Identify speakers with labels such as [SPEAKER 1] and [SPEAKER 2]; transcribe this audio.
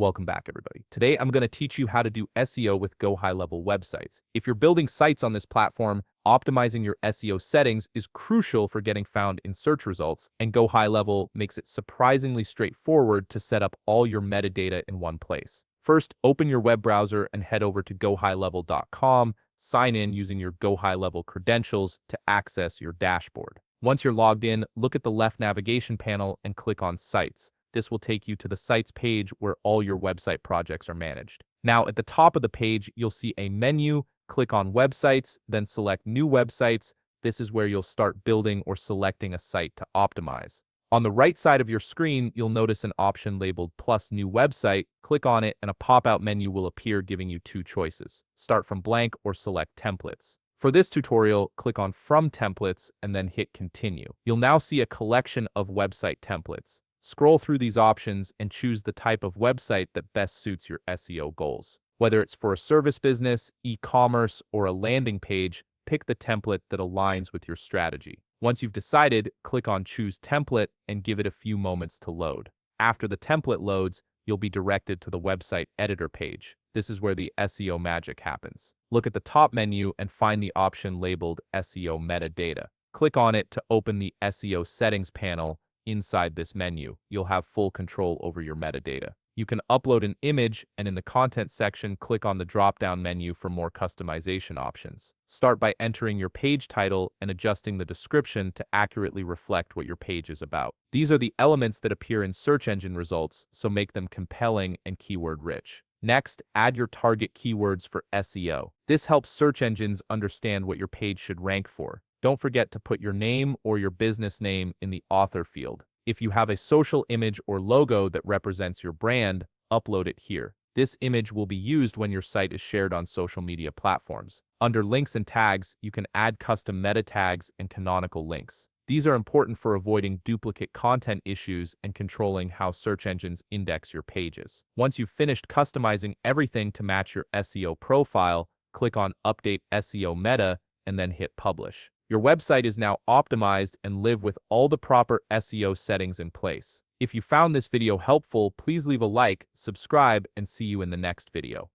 [SPEAKER 1] Welcome back, everybody. Today, I'm going to teach you how to do SEO with GoHighLevel websites. If you're building sites on this platform, optimizing your SEO settings is crucial for getting found in search results, and GoHighLevel makes it surprisingly straightforward to set up all your metadata in one place. First, open your web browser and head over to GoHighLevel.com. Sign in using your GoHighLevel credentials to access your dashboard. Once you're logged in, look at the left navigation panel and click on Sites. This will take you to the Sites page where all your website projects are managed. Now, at the top of the page, you'll see a menu. Click on Websites, then select New Websites. This is where you'll start building or selecting a site to optimize. On the right side of your screen, you'll notice an option labeled Plus New Website. Click on it and a pop-out menu will appear giving you two choices. Start from blank or select Templates. For this tutorial, click on From Templates and then hit Continue. You'll now see a collection of website templates. Scroll through these options and choose the type of website that best suits your SEO goals. Whether it's for a service business, e-commerce, or a landing page, pick the template that aligns with your strategy. Once you've decided, click on Choose Template and give it a few moments to load. After the template loads, you'll be directed to the website editor page. This is where the SEO magic happens. Look at the top menu and find the option labeled SEO Metadata. Click on it to open the SEO Settings panel. Inside this menu, you'll have full control over your metadata. You can upload an image, and in the content section, click on the drop-down menu for more customization options. Start by entering your page title and adjusting the description to accurately reflect what your page is about. These are the elements that appear in search engine results, so make them compelling and keyword-rich. Next, add your target keywords for SEO. This helps search engines understand what your page should rank for. Don't forget to put your name or your business name in the author field. If you have a social image or logo that represents your brand, upload it here. This image will be used when your site is shared on social media platforms. Under links and tags, you can add custom meta tags and canonical links. These are important for avoiding duplicate content issues and controlling how search engines index your pages. Once you've finished customizing everything to match your SEO profile, click on Update SEO Meta and then hit Publish. Your website is now optimized and live with all the proper SEO settings in place. If you found this video helpful, please leave a like, subscribe, and see you in the next video.